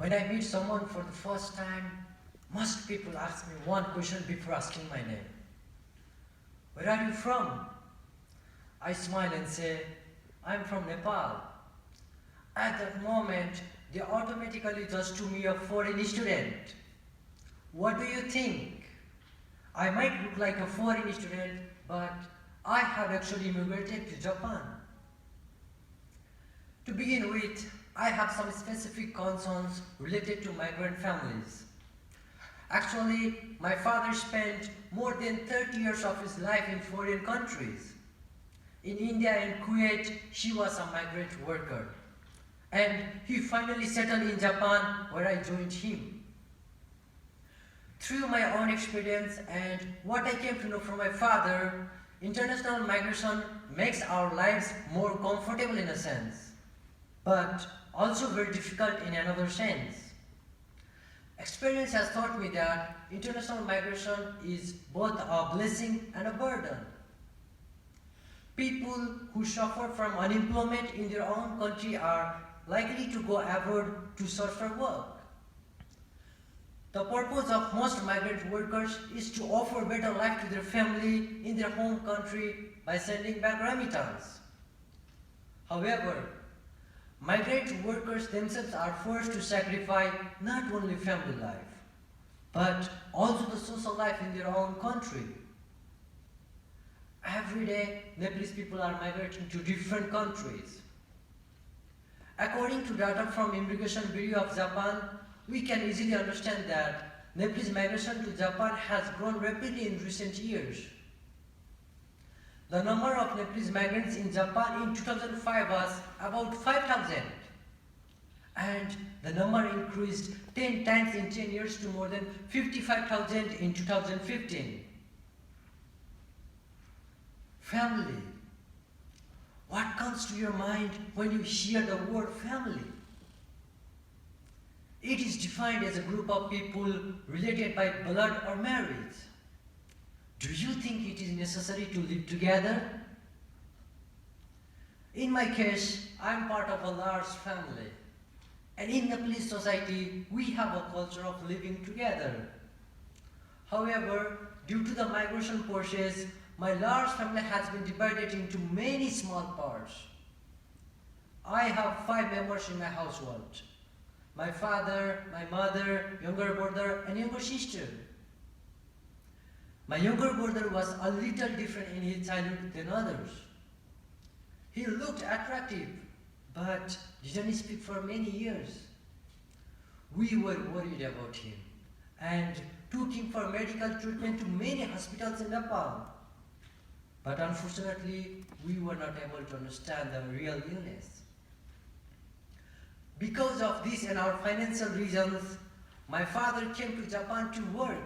When I meet someone for the first time, most people ask me one question before asking my name. Where are you from? I smile and say, I'm from Nepal. At that moment, they automatically judge to me a foreign student. What do you think? I might look like a foreign student, but I have actually immigrated to Japan. To begin with, I have some specific concerns related to migrant families. Actually, my father spent more than 30 years of his life in foreign countries. In India and Kuwait, he was a migrant worker. And he finally settled in Japan, where I joined him. Through my own experience and what I came to know from my father, international migration makes our lives more comfortable in a sense, but also very difficult in another sense. Experience has taught me that international migration is both a blessing and a burden. People who suffer from unemployment in their own country are likely to go abroad to search for work. The purpose of most migrant workers is to offer better life to their family in their home country by sending back remittance. However, migrant workers themselves are forced to sacrifice not only family life, but also the social life in their own country. Every day, Nepalese people are migrating to different countries. According to data from Immigration Bureau of Japan, we can easily understand that Nepalese migration to Japan has grown rapidly in recent years. The number of Nepalese migrants in Japan in 2005 was about 5,000, and the number increased 10 times in 10 years to more than 55,000 in 2015. Family. What comes to your mind when you hear the word family? It is defined as a group of people related by blood or marriage. Do you think it is necessary to live together? In my case, I am part of a large family. And in Nepalese society, we have a culture of living together. However, due to the migration process, my large family has been divided into many small parts. I have 5 members in my household. My father, my mother, younger brother, and younger sister. My younger brother was a little different in his childhood than others. He looked attractive, but didn't speak for many years. We were worried about him and took him for medical treatment to many hospitals in Nepal. But unfortunately, we were not able to understand the real illness. Because of this and our financial reasons, my father came to Japan to work.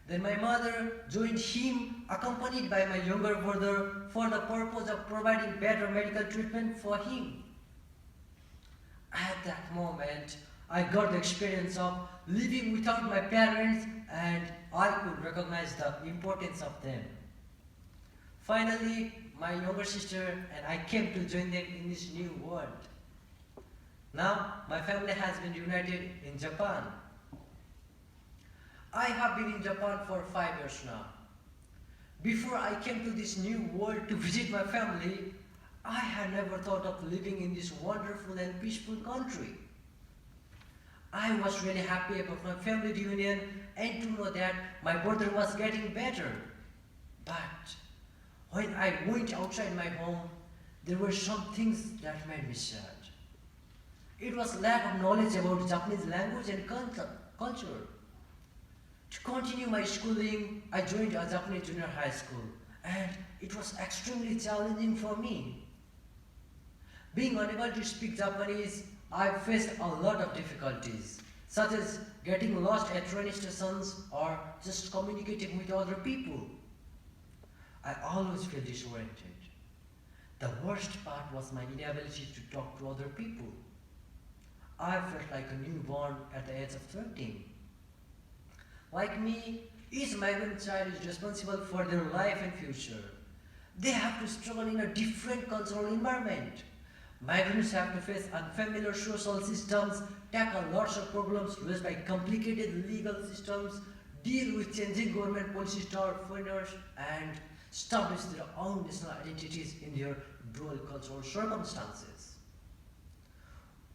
Then my mother joined him, accompanied by my younger brother, for the purpose of providing better medical treatment for him. At that moment, I got the experience of living without my parents, and I could recognize the importance of them. Finally, my younger sister and I came to join them in this new world. Now, my family has been united in Japan. I have been in Japan for 5 years now. Before I came to this new world to visit my family, I had never thought of living in this wonderful and peaceful country. I was really happy about my family reunion and to know that my brother was getting better. But when I went outside my home, there were some things that made me sad. It was lack of knowledge about Japanese language and culture. To continue my schooling, I joined a Japanese junior high school, and it was extremely challenging for me. Being unable to speak Japanese, I faced a lot of difficulties, such as getting lost at train stations or just communicating with other people. I always felt disoriented. The worst part was my inability to talk to other people. I felt like a newborn at the age of 13. Like me, each migrant child is responsible for their life and future. They have to struggle in a different cultural environment. Migrants have to face unfamiliar social systems, tackle lots of problems raised by complicated legal systems, deal with changing government policies toward foreigners, and establish their own national identities in their dual cultural circumstances.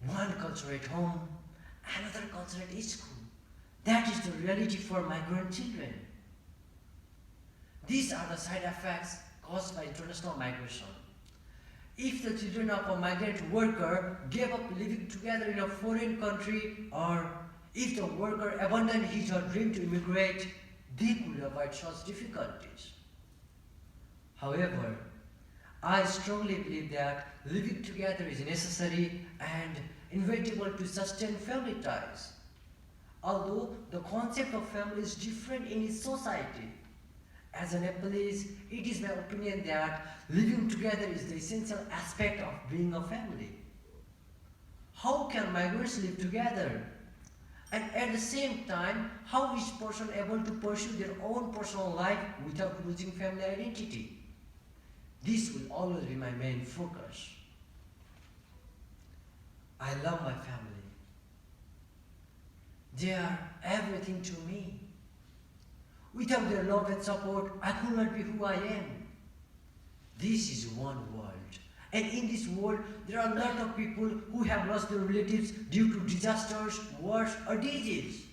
One culture at home, another culture at school. That is the reality for migrant children. These are the side effects caused by international migration. If the children of a migrant worker gave up living together in a foreign country, or if the worker abandoned his or her dream to immigrate, they could avoid such difficulties. However, I strongly believe that living together is necessary and inevitable to sustain family ties. Although the concept of family is different in each society, as a Nepalese, it is my opinion that living together is the essential aspect of being a family. How can migrants live together? And at the same time, how is a person able to pursue their own personal life without losing family identity? This will always be my main focus. I love my family. They are everything to me. Without their love and support, I could not be who I am. This is one world. And in this world, there are a lot of people who have lost their relatives due to disasters, wars, or disease.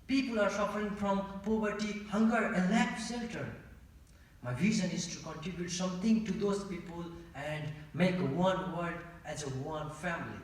People are suffering from poverty, hunger, and lack of shelter. My vision is to contribute something to those people and make one world as a one family.